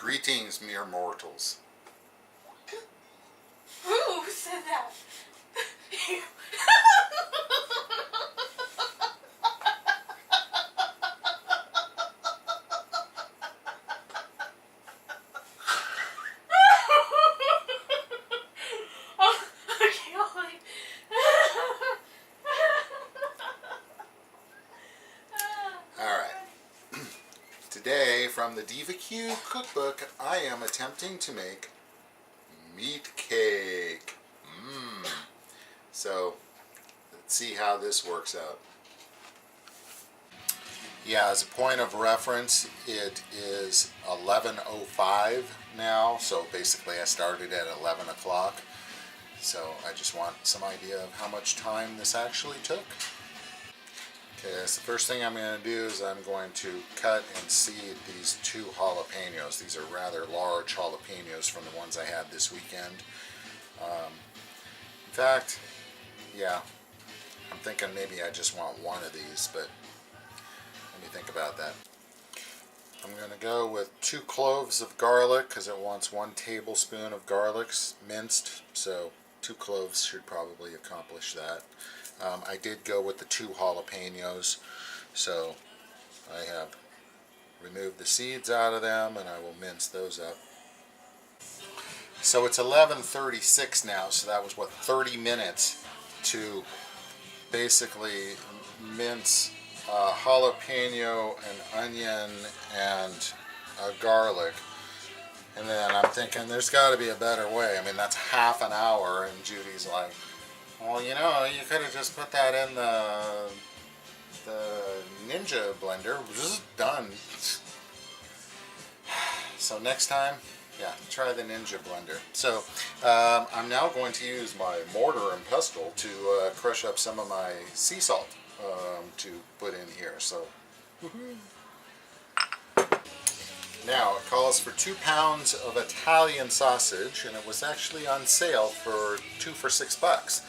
Greetings, mere mortals. Who said that? Oh, okay, I'll wait. Alright. Today, from the Diva Q cookbook, I am attempting to make meat cake. So, let's see how this works out. Yeah, as a point of reference, it is 11:05 now, so basically I started at 11 o'clock. So I just want some idea of how much time this actually took. Okay, so the first thing I'm going to do is I'm going to cut and seed these 2 jalapenos. These are rather large jalapenos from the ones I had this weekend. In fact, yeah, I'm thinking maybe I just want one of these, but let me think about that. I'm going to go with 2 cloves of garlic because it wants 1 tablespoon of garlic minced, so 2 cloves should probably accomplish that. I did go with the 2 jalapenos, so I have removed the seeds out of them and I will mince those up. So it's 11:36 now, so that was what, 30 minutes to basically mince jalapeno, an onion, and garlic. And then I'm thinking there's got to be a better way. I mean, that's half an hour, and Judy's like, well, you know, you could have just put that in the Ninja blender. Just done. So next time, yeah, try the Ninja blender. So I'm now going to use my mortar and pestle to crush up some of my sea salt to put in here. So now it calls for 2 pounds of Italian sausage, and it was actually on sale for 2 for $6.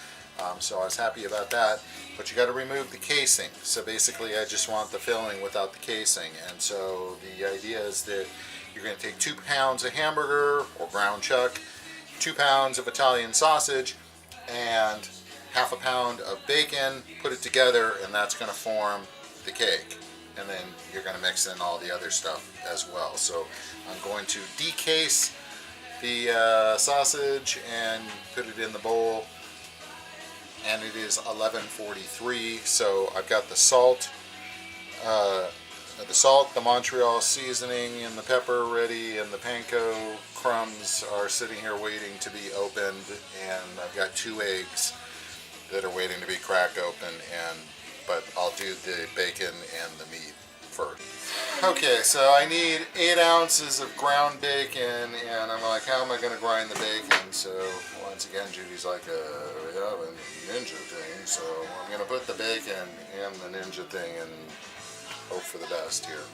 So I was happy about that, but you got to remove the casing. So basically I just want the filling without the casing, and so the idea is that you're going to take 2 pounds of hamburger or ground chuck, 2 pounds of Italian sausage, and half a pound of bacon, put it together, and that's going to form the cake. And then you're going to mix in all the other stuff as well. So I'm going to decase the sausage and put it in the bowl. And it is 11:43, so I've got the salt, the Montreal seasoning, and the pepper ready, and the panko crumbs are sitting here waiting to be opened, and I've got 2 eggs that are waiting to be cracked open, but I'll do the bacon and the meat first. Okay, so I need 8 ounces of ground bacon, and I'm like, how am I going to grind the bacon? So once again, Judy's like, we have a Ninja thing, so I'm going to put the bacon in the Ninja thing and hope for the best here.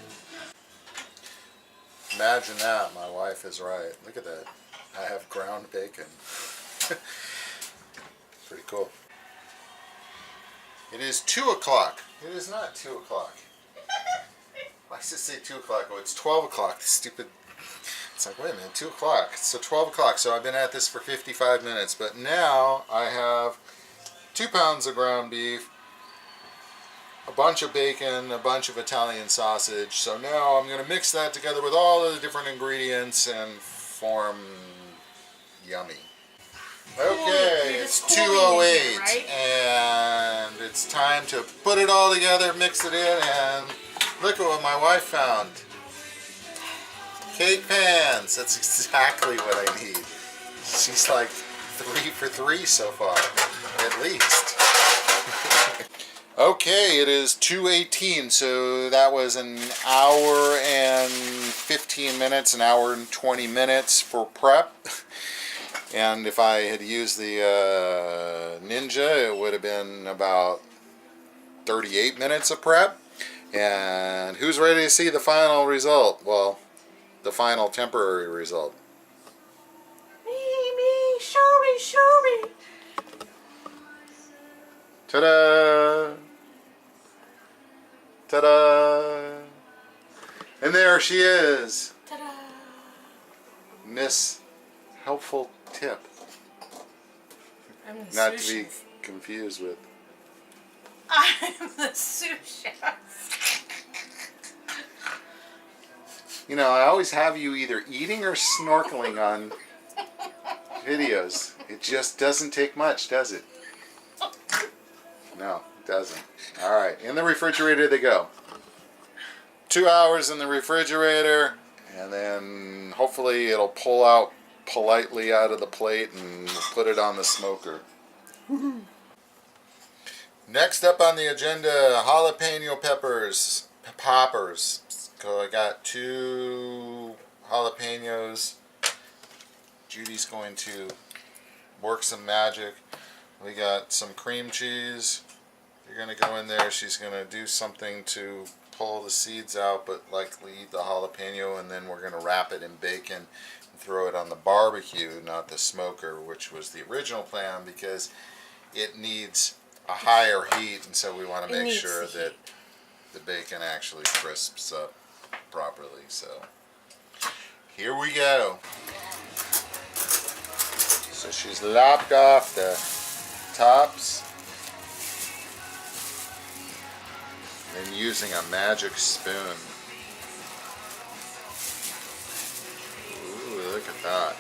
Imagine that, my wife is right. Look at that. I have ground bacon. Pretty cool. It is 2 o'clock. It is not 2 o'clock. Why does it say 2 o'clock? Oh, it's 12 o'clock. Stupid. It's like, wait a minute, 2 o'clock. So 12 o'clock. So I've been at this for 55 minutes. But now I have 2 pounds of ground beef, a bunch of bacon, a bunch of Italian sausage. So now I'm going to mix that together with all of the different ingredients and form yummy. Okay, it's 2:08, right? And it's time to put it all together, mix it in, and look at what my wife found. Cake pans. That's exactly what I need. She's like 3 for 3 so far, at least. Okay, it is 2:18, so that was an hour and 15 minutes, an hour and 20 minutes for prep. And if I had used the Ninja, it would have been about 38 minutes of prep. And who's ready to see the final result? Well, the final temporary result. Me, show me. Ta-da! Ta-da! And there she is. Ta-da! miss helpful tip. I'm the Not sous to be chef. confused with. I'm the sous chef. You know, I always have you either eating or snorkeling on videos. It just doesn't take much, does it? No, it doesn't. Alright, in the refrigerator they go. 2 hours in the refrigerator, and then hopefully it'll pull out politely out of the plate and we'll put it on the smoker. Next up on the agenda, jalapeno peppers, poppers. So I got 2 jalapenos. Judy's going to work some magic. We got some cream cheese. You're going to go in there. She's going to do something to pull the seeds out, but likely eat the jalapeno, and then we're going to wrap it in bacon and throw it on the barbecue, not the smoker, which was the original plan, because it needs a higher heat, and so we want to make sure that the bacon actually crisps up properly. So here we go. So she's lopped off the tops, and using a magic spoon. Ooh, look at that.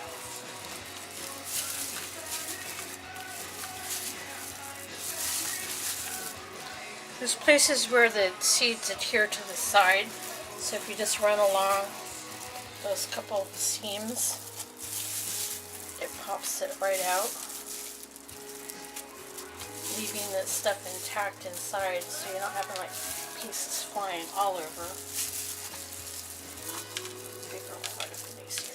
There's places where the seeds adhere to the side, so if you just run along those couple of seams, it pops it right out, leaving the stuff intact inside, so you're not having like pieces flying all over. Bigger one would have been easier.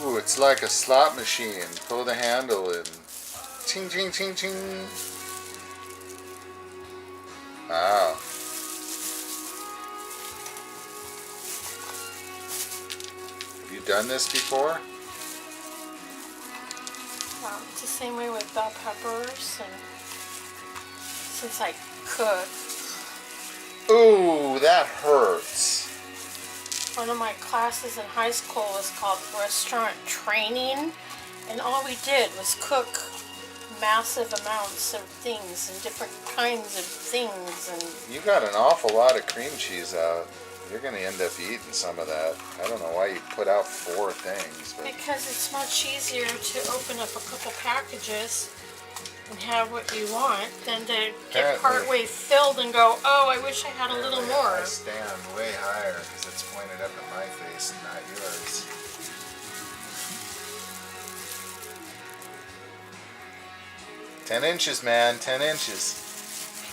Ooh, it's like a slot machine. Pull the handle and ching, ching, ching, ching. Wow. Have you done this before? It's the same way with bell peppers, and since I cook, Ooh, that hurts. one of my classes in high school was called restaurant training, and all we did was cook massive amounts of things and different kinds of things. And You got an awful lot of cream cheese out. You're going to end up eating some of that. I don't know why you put out 4 things. But because it's much easier to open up a couple packages and have what you want than to get Apparently. partway filled and go, oh, I wish I had a little more. I stand way higher because it's pointed up at my face and not yours. "10 inches, man, 10 inches."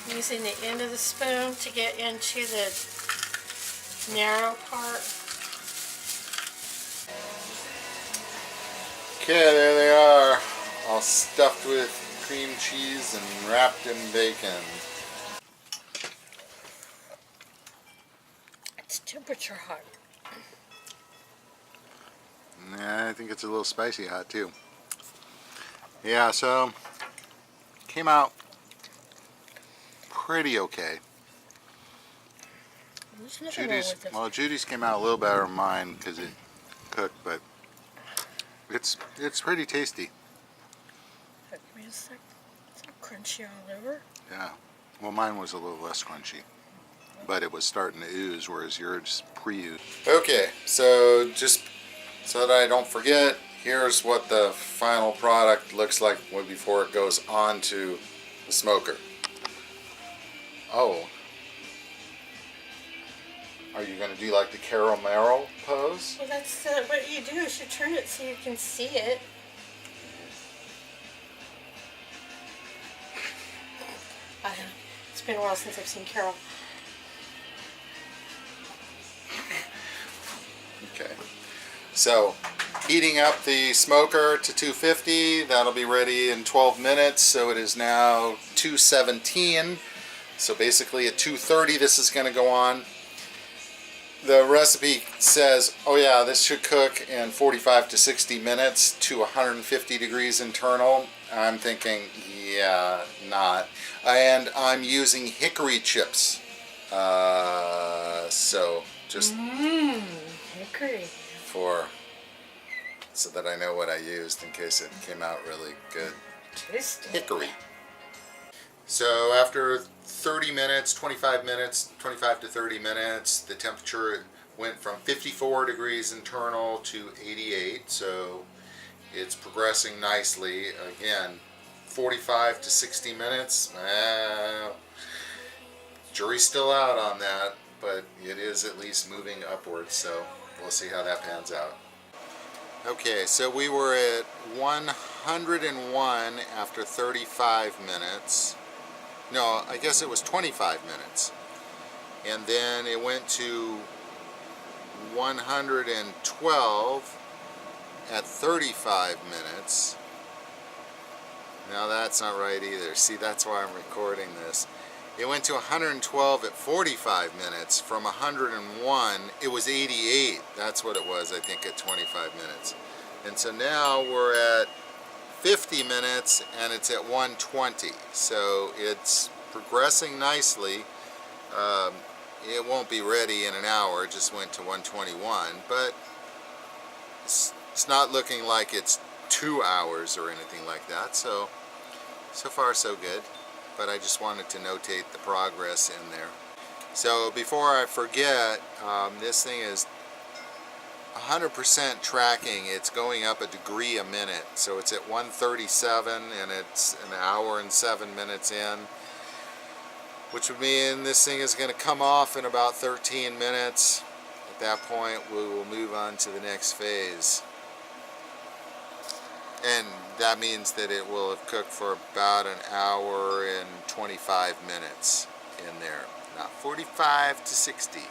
Using the end of the spoon to get into the narrow part. Okay, there they are, all stuffed with cream cheese and wrapped in bacon. It's temperature hot. Yeah, I think it's a little spicy hot too. Yeah, so came out pretty okay. There's nothing wrong with it. Well, Judy's came out a little better than mine because it cooked, but it's pretty tasty. Give me a sec. It's not crunchy all over. Yeah. Well, mine was a little less crunchy, but it was starting to ooze, whereas yours pre-oozed. Okay, so just so that I don't forget, here's what the final product looks like before it goes onto the smoker. Oh. Are you going to do like the caramel pose? Well, that's what you do is you turn it so you can see it. It's been a while since I've seen Carol. Okay. So, heating up the smoker to 250. That'll be ready in 12 minutes. So it is now 217. So basically at 230 this is going to go on. The recipe says, oh yeah, this should cook in 45 to 60 minutes to 150 degrees internal. I'm thinking, yeah, not. And I'm using hickory chips. So just Hickory. so that I know what I used in case it came out really good. Tasty. Hickory. So after 30 minutes, 25 minutes, 25 to 30 minutes, the temperature went from 54 degrees internal to 88. So it's progressing nicely. Again, 45 to 60 minutes. Jury's still out on that, but it is at least moving upwards. So we'll see how that pans out. Okay, so we were at 101 after 35 minutes. No, I guess it was 25 minutes. And then it went to 112 at 35 minutes. Now that's not right either. See, that's why I'm recording this. It went to 112 at 45 minutes. From 101, it was 88. That's what it was, I think, at 25 minutes. And so now we're at 50 minutes and it's at 120. So it's progressing nicely. It won't be ready in an hour. It just went to 121. But it's not looking like it's 2 hours or anything like that. So far so good. But I just wanted to notate the progress in there. So before I forget, this thing is 100% tracking. It's going up a degree a minute. So it's at 137 and it's an hour and 7 minutes in, which would mean this thing is going to come off in about 13 minutes. At that point, we will move on to the next phase. And that means that it will have cooked for about an hour and 25 minutes in there, not 45 to 60.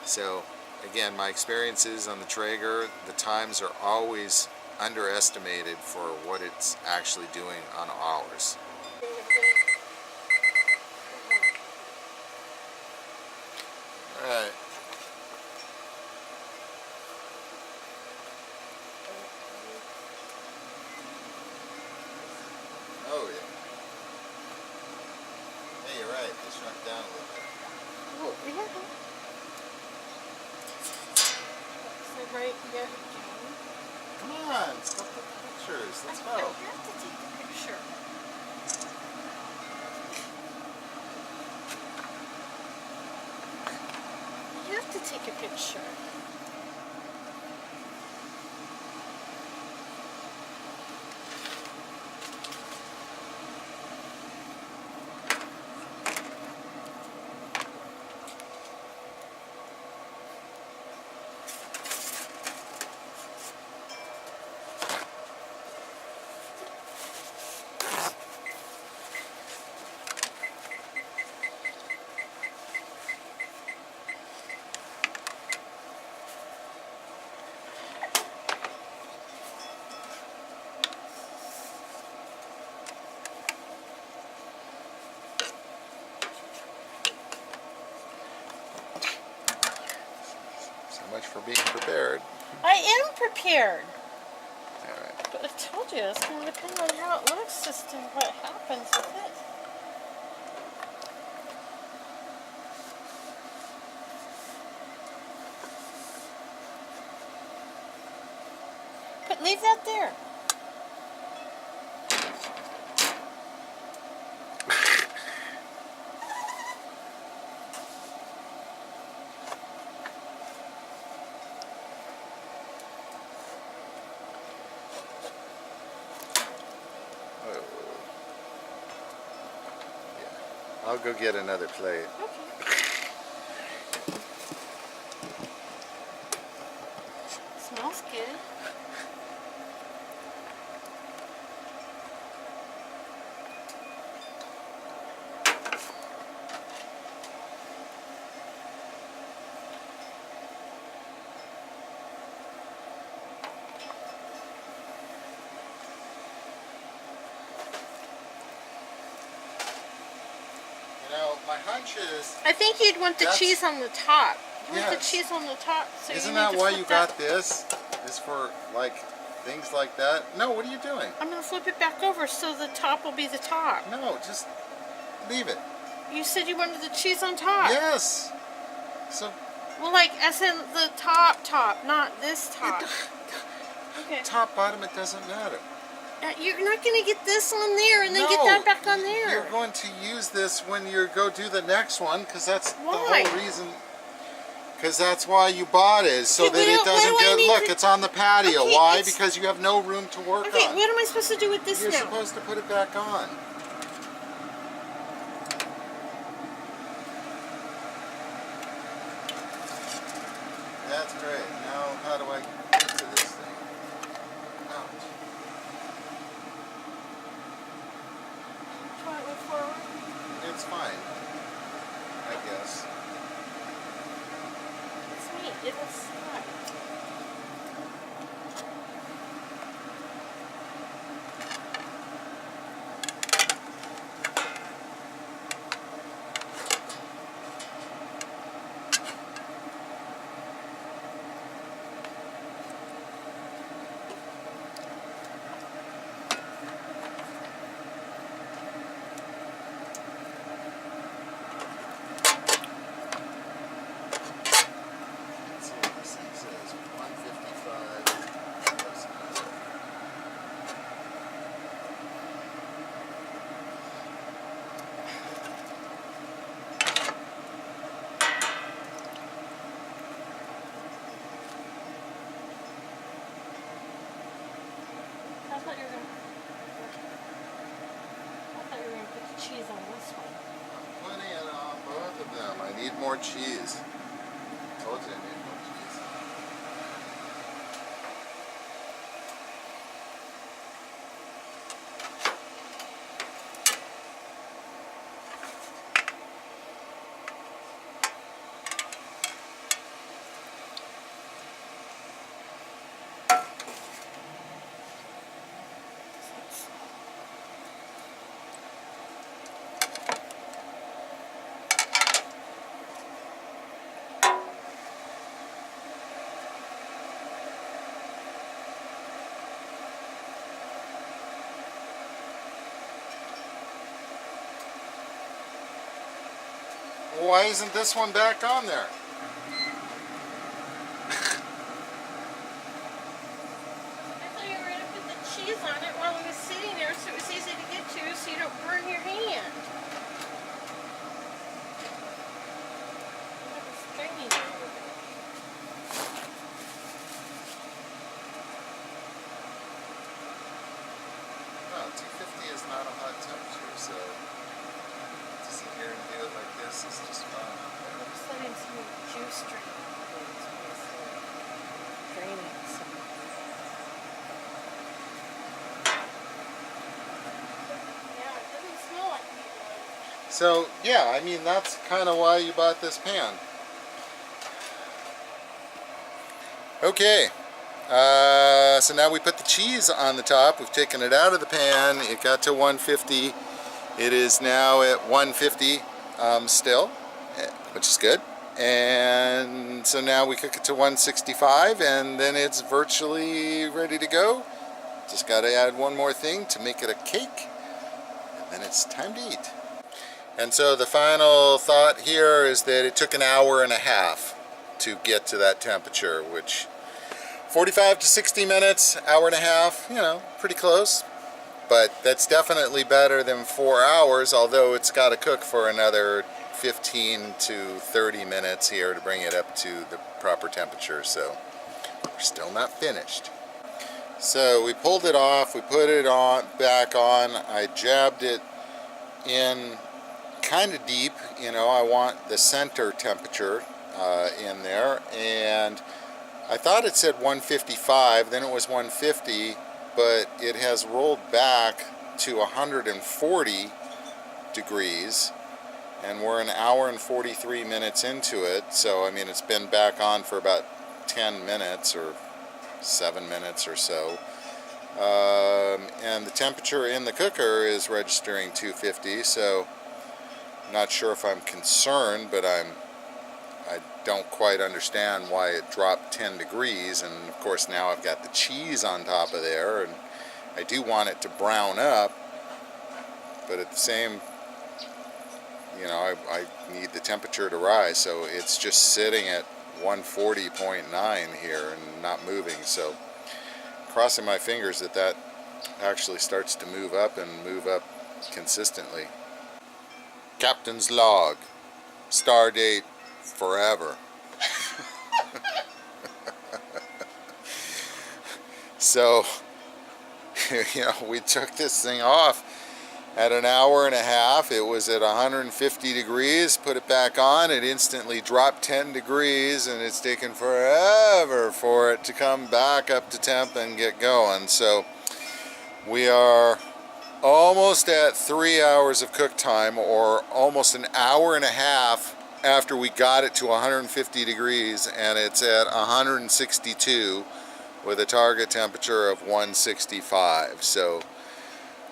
So again, my experiences on the Traeger, the times are always underestimated for what it's actually doing on hours. Alright. Oh yeah. Hey, you're right. They shrunk down a little bit. Oh, yeah. So right, yeah. Come on, stop the pictures. Let's I go. have to take the picture. You have to take a picture. So much for being prepared. I am prepared. Alright. But I told you, it's going to depend on how it looks as to what happens with it. But leave that there. I'll go get another plate. Okay. Smells good. You know, my hunch is, I think you'd want the That's- cheese on the top. You want the Yes. cheese on the top. So isn't you that need to why flip you that. got this? Is for like things like that? No, what are you doing? I'm going to flip it back over so the top will be the top. No, just leave it. You said you wanted the cheese on top. Yes. So Well, like, as in the top, not this top. Okay. top, bottom, it doesn't matter. You're not going to get this on there and then get No, that back on there. You're going to use this when you go do the next one, because that's Why? the whole reason. Because that's why you bought it, so Okay, that it what do doesn't I get. need Look, to- it's on the patio. Okay, Why? it's- Because you have no room to work Okay, on. what am I supposed to do with this You're now? supposed to put it back on. That's great. Now, how do I get to this thing? Out. Try it with forward. It's fine, I guess. It's neat. It'll slide. Let's see what this thing says. 155. I thought you were going to put the cheese on this one. Putting it on both of them. I need more cheese. Told you I need more cheese. Why isn't this one back on there? I thought you were going to put the cheese on it while it was sitting there so it was easy to get to so you don't burn your hand. That was stringy over there. No, 250 is not a hot temperature, so to sit here and do it like this is just fine. Just letting some of the juice drain out of it. It's basically draining some. Yeah, it doesn't smell like meat really. So, yeah, I mean, that's kind of why you bought this pan. Okay, so now we put the cheese on the top. We've taken it out of the pan. It got to 150. It is now at 150 still, which is good. And so now we cook it to 165, and then it's virtually ready to go. Just got to add one more thing to make it a cake, and then it's time to eat. And so the final thought here is that it took an hour and a half to get to that temperature, which 45 to 60 minutes, hour and a half, you know, pretty close. But that's definitely better than 4 hours, although it's got to cook for another 15 to 30 minutes here to bring it up to the proper temperature. So we're still not finished. So we pulled it off, we put it on back on. I jabbed it in kind of deep, you know, I want the center temperature in there, and I thought it said 155, then it was 150, but it has rolled back to 140 degrees, and we're an hour and 43 minutes into it. So I mean, it's been back on for about 10 minutes or 7 minutes or so, and the temperature in the cooker is registering 250. So not sure if I'm concerned, but I don't quite understand why it dropped 10 degrees. And of course now I've got the cheese on top of there, and I do want it to brown up, but at the same, you know, I need the temperature to rise, so it's just sitting at 140.9 here and not moving. So crossing my fingers that that actually starts to move up and move up consistently. Captain's log, star date forever. So, you know, we took this thing off at an hour and a half. It was at 150 degrees, put it back on, it instantly dropped 10 degrees, and it's taken forever for it to come back up to temp and get going. So we are almost at 3 hours of cook time, or almost an hour and a half after we got it to 150 degrees, and it's at 162 with a target temperature of 165. So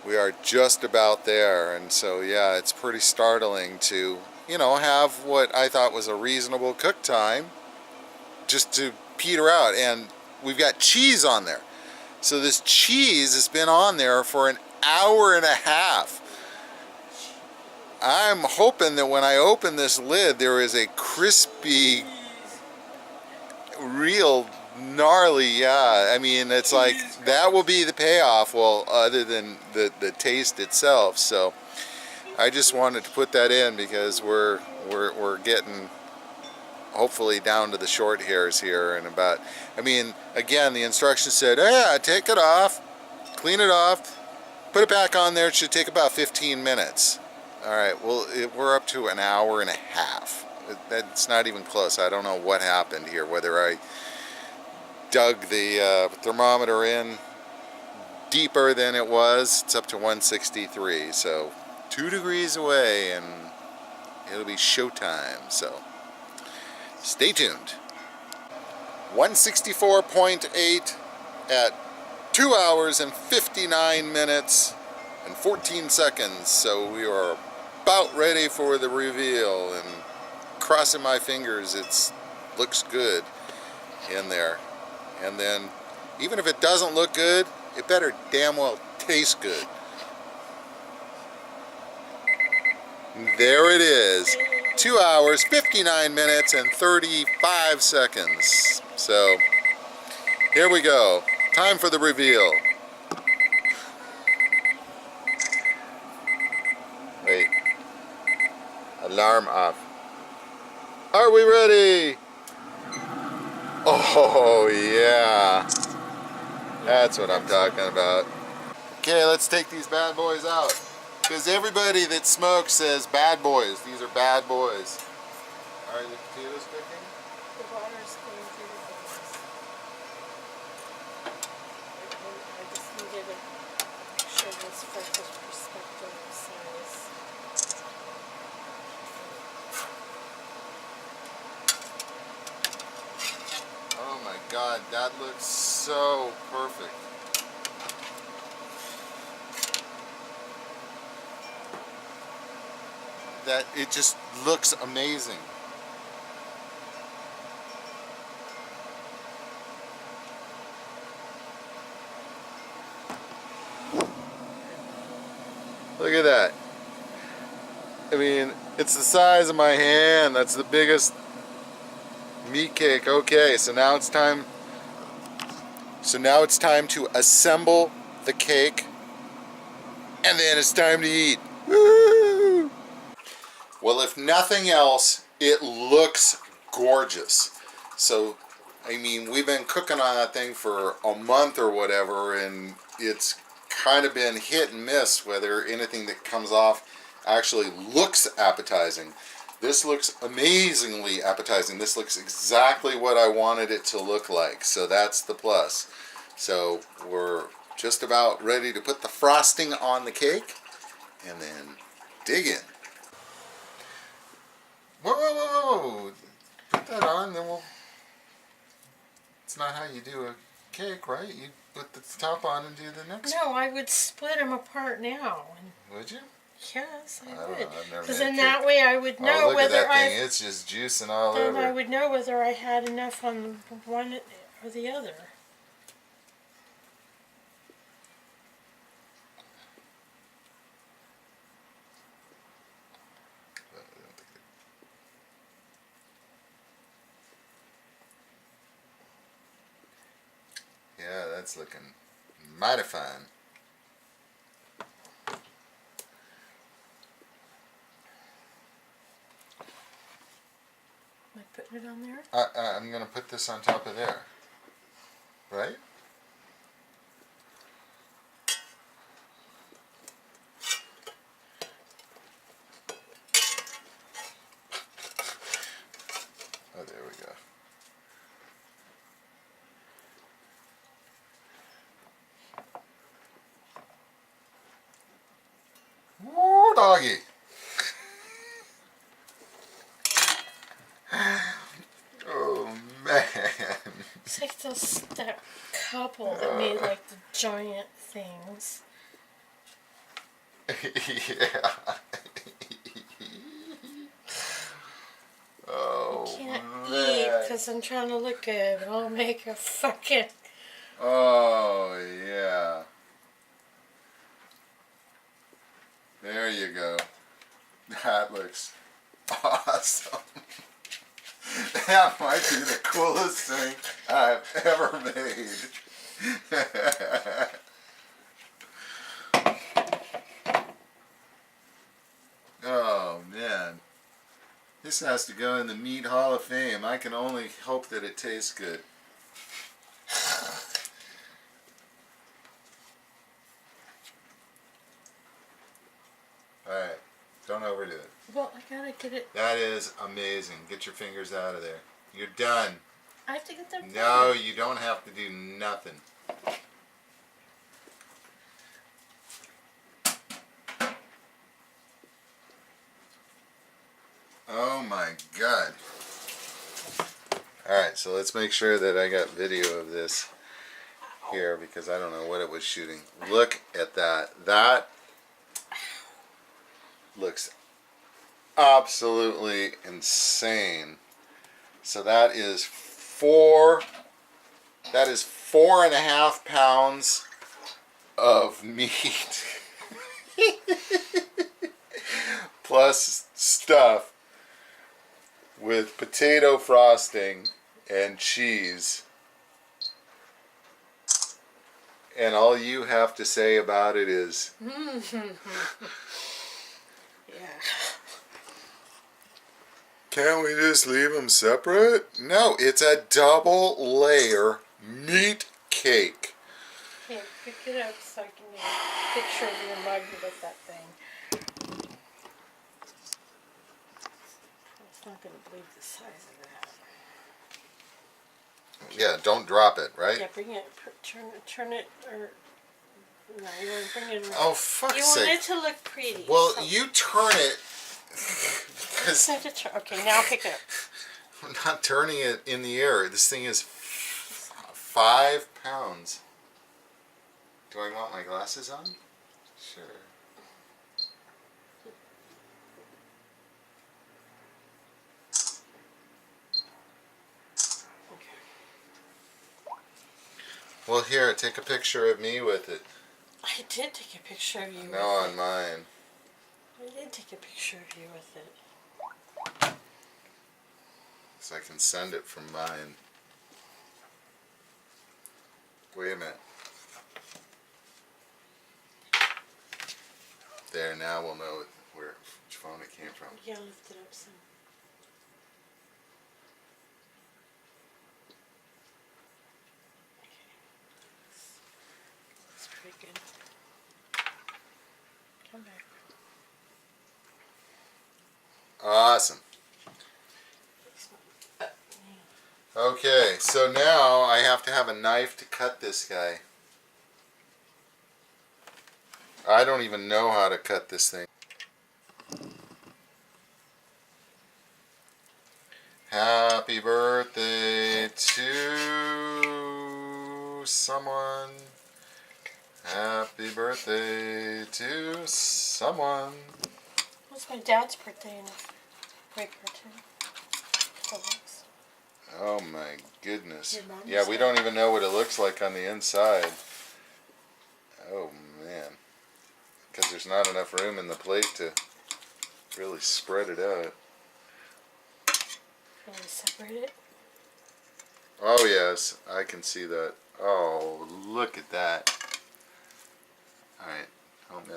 we are just about there. And so yeah, it's pretty startling to, you know, have what I thought was a reasonable cook time just to peter out. And we've got cheese on there, so this cheese has been on there for an hour and a half. I'm hoping that when I open this lid, there is a crispy, real gnarly, yeah, I mean, it's like that will be the payoff, well, other than the taste itself. So I just wanted to put that in because we're getting hopefully down to the short hairs here. And about, I mean, again, the instructions said, yeah, take it off, clean it off, put it back on there. It should take about 15 minutes. All right, well, we're up to an hour and a half. That's not even close. I don't know what happened here, whether I dug the thermometer in deeper than it was. It's up to 163, so 2 degrees away and it'll be showtime. So stay tuned. 164.8 at 2 hours and 59 minutes and 14 seconds. So we are about ready for the reveal, and crossing my fingers it looks good in there. And then even if it doesn't look good, it better damn well taste good. There it is. 2 hours, 59 minutes, and 35 seconds. So here we go. Time for the reveal. Wait. Alarm off. Are we ready? Oh yeah. That's what I'm talking about. Okay, let's take these bad boys out. Because everybody that smokes says bad boys. These are bad boys. Are the potatoes cooking? The water's going through the things. I just needed to show this from this perspective of size. Oh my God, that looks so perfect. That it just looks amazing. Look at that. I mean, it's the size of my hand. That's the biggest meat cake. Okay, so now it's time. So now it's time to assemble the cake, and then it's time to eat. Woo! Well, if nothing else, it looks gorgeous. So, I mean, we've been cooking on that thing for a month or whatever, and it's kind of been hit and miss whether anything that comes off actually looks appetizing. This looks amazingly appetizing. This looks exactly what I wanted it to look like. So that's the plus. So we're just about ready to put the frosting on the cake and then dig in. Whoa, whoa, whoa, whoa. Put that on, then we'll... It's not how you do a cake, right? You put the top on and do the next one. No, I would split them apart now. Would you? Yes, I don't would. know. I've never Because made a then cake. that way I would know Oh, look whether at that thing. It's just juicing all then I over. would know whether I had enough on one or the other. That's looking mighty fine. Am I putting it on there? I'm going to put this on top of there. Right? Oh, there we go. Woo, doggy. Oh, man. It's like that couple that made like the giant things. Yeah. Oh, I can't eat man. because I'm trying to look good. I'll make a fucking... Oh, yeah. There you go. That looks awesome. That might be the coolest thing I've ever made. Oh, man. This has to go in the Meat Hall of Fame. I can only hope that it tastes good. Alright, don't overdo it. Well, I gotta get it... That is amazing. Get your fingers out of there. You're done. I have to get them No, done. you don't have to do nothing. Oh my God. Alright, so let's make sure that I got video of this here because I don't know what it was shooting. Look at that. That looks absolutely insane. So that is 4.5 pounds of meat plus stuff with potato frosting and cheese. And all you have to say about it is Yeah. can't we just leave them separate? No, it's a double layer meat cake. Okay, pick it up so I can get a picture of your mug with that thing. It's not gonna believe the size of that. Yeah, don't drop it, right? Yeah, bring it, turn it, or no, you want to bring it. Oh, You fuck's want sake. it to look pretty. Well, so- you turn it because Okay, now pick it up. I'm not turning it in the air. This thing is 5 pounds. Do I want my glasses on? Sure. Okay. Well, here, take a picture of me with it. I did take a picture of you. No, with on mine. I did take a picture of you with it. So I can send it from mine. Wait a minute. There, now we'll know which phone it came from. Yeah, lift it up some. Okay. That's pretty good. Come back. Awesome. Okay, so now I have to have a knife to cut this guy. I don't even know how to cut this thing. Happy birthday to someone. Happy birthday to someone. What's my dad's birthday in a week or two? Couple weeks. Oh my goodness. Your mom's Yeah, we dad. don't even know what it looks like on the inside. Oh man. Because there's not enough room in the plate to really spread it out. You want to separate it? Oh yes, I can see that. Oh, look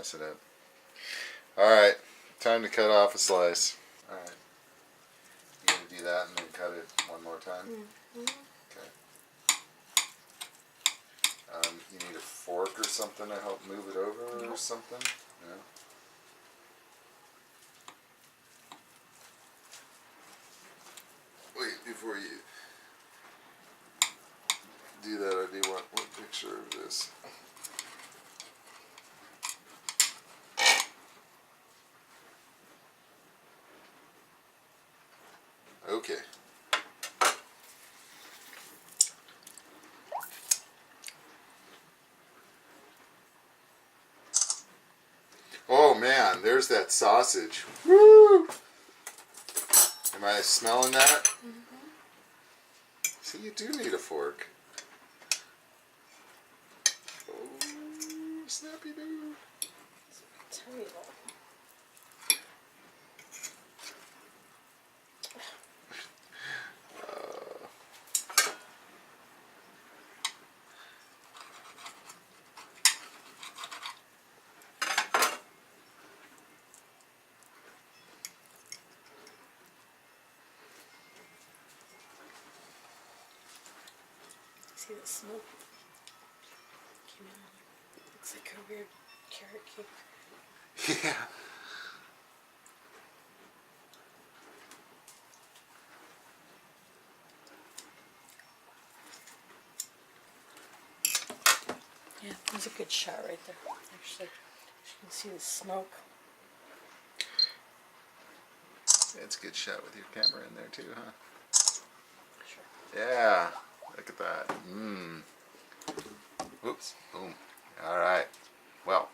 mess it up. Alright, time to cut off a slice. Alright. You gonna do that and then cut it one more time? Mm-hmm. Okay. You need a fork or something to help move it over or something? No? Wait, before you do that, I do want one picture of this. Okay. Oh man, there's that sausage. Woo! Am I smelling that? Mm-hmm. See, you do need a fork. Oh, snappy dude. Tell you that. See the smoke? Came in. Looks like a weird carrot cake. Yeah. Yeah, there's a good shot right there. Actually, you can see the smoke. It's a good shot with your camera in there too, huh? Sure. Yeah. Look at that. Mmm. Whoops. Boom. All right. Well,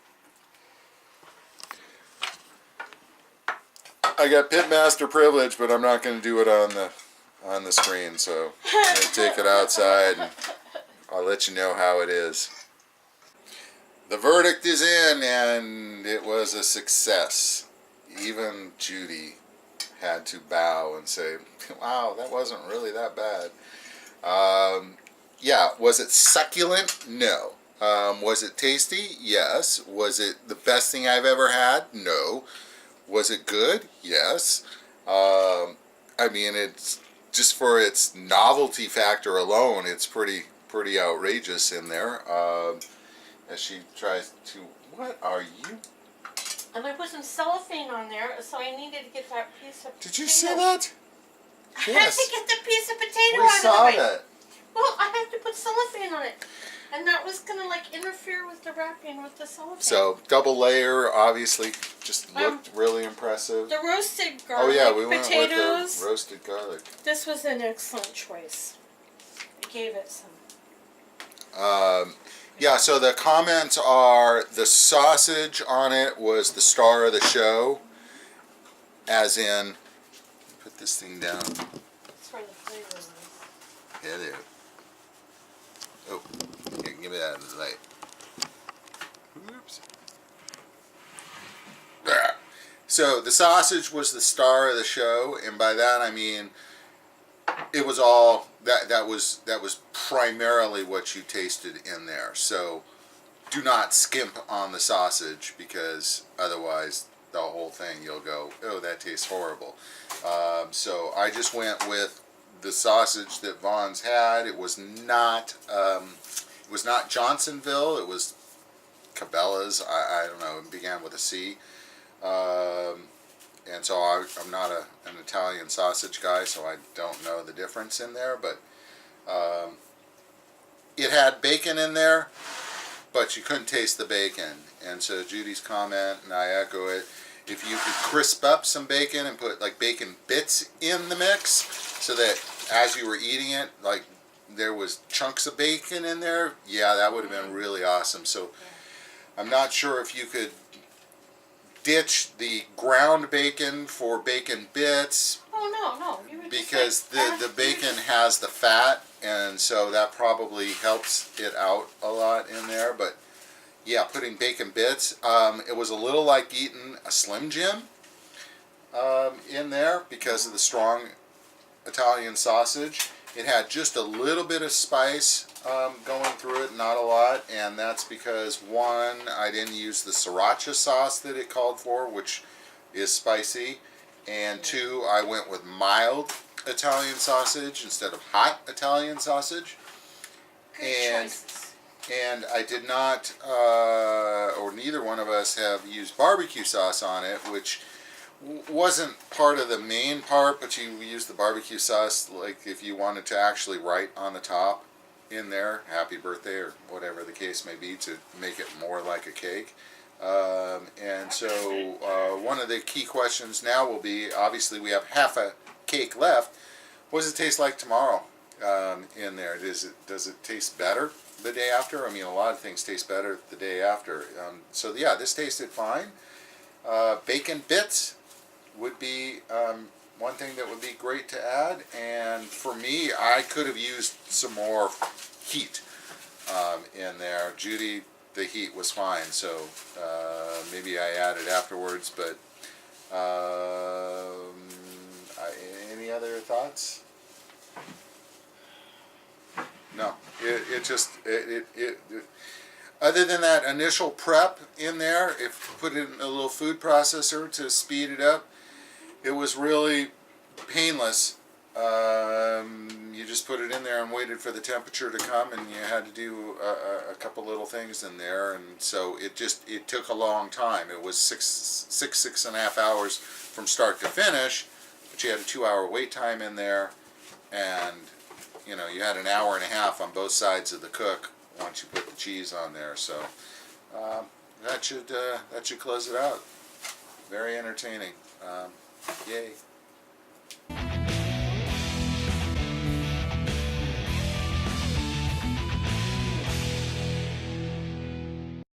I got pitmaster privilege, but I'm not going to do it on the screen. So I'm going to take it outside, and I'll let you know how it is. The verdict is in, and it was a success. Even Judy had to bow and say, "Wow, that wasn't really that bad." Yeah, was it succulent? No. Was it tasty? Yes. Was it the best thing I've ever had? No. Was it good? Yes. I mean, it's just for its novelty factor alone, it's pretty outrageous in there. As she tries to, what are you? And I put some cellophane on there, so I needed to get that piece of Did you potato. see that? I had Yes. to get the piece of potato We out saw of the way. that. Well, I had to put cellophane on it. And that was going to like interfere with the wrapping with the cellophane. So double layer, obviously, just looked really impressive. The roasted garlic, Oh yeah, we went potatoes. with the roasted garlic. This was an excellent choice. I gave it some. Yeah, so the comments are the sausage on it was the star of the show, as in, put this thing down. That's where the flavor was. Yeah, there. Oh, here, give me that in the light. Oops. Ah. So the sausage was the star of the show, and by that I mean it was all that was primarily what you tasted in there. So do not skimp on the sausage, because otherwise the whole thing you'll go, oh, that tastes horrible. So I just went with the sausage that Vaughn's had. It was not Johnsonville. It was Cabela's. I don't know. It began with a C. And so I'm not an Italian sausage guy, so I don't know the difference in there. But it had bacon in there, but you couldn't taste the bacon. And so Judy's comment, and I echo it, if you could crisp up some bacon and put like bacon bits in the mix, so that as you were eating it, like there was chunks of bacon in there, yeah, that would have been really awesome. So I'm not sure if you could ditch the ground bacon for bacon bits, Oh, no. You were just because like, the bacon has the fat, and so that probably helps it out a lot in there. But yeah, putting bacon bits, it was a little like eating a Slim Jim in there because of the strong Italian sausage. It had just a little bit of spice going through it, not a lot. and that's because one, I didn't use the sriracha sauce that it called for, which is spicy, and two, I went with mild Italian sausage instead of hot Italian sausage. Good And choices. and I did not, or neither one of us have used barbecue sauce on it, which wasn't part of the main part, but you use the barbecue sauce like if you wanted to actually write on the top in there, happy birthday or whatever the case may be, to make it more like a cake. And so one of the key questions now will be, obviously we have half a cake left. What does it taste like tomorrow in there? Does it taste better the day after? I mean, a lot of things taste better the day after. So yeah, this tasted fine. Bacon bits would be one thing that would be great to add, and for me, I could have used some more heat in there. Judy, the heat was fine, so maybe I added afterwards, but any other thoughts? No, other than that initial prep in there, if put it in a little food processor to speed it up, it was really painless. You just put it in there and waited for the temperature to come, and you had to do a couple little things in there, and so it took a long time. It was six and a half hours from start to finish, but you had a 2-hour wait time in there, and you had an hour and a half on both sides of the cook once you put the cheese on there. So that should close it out. Very entertaining. Yay.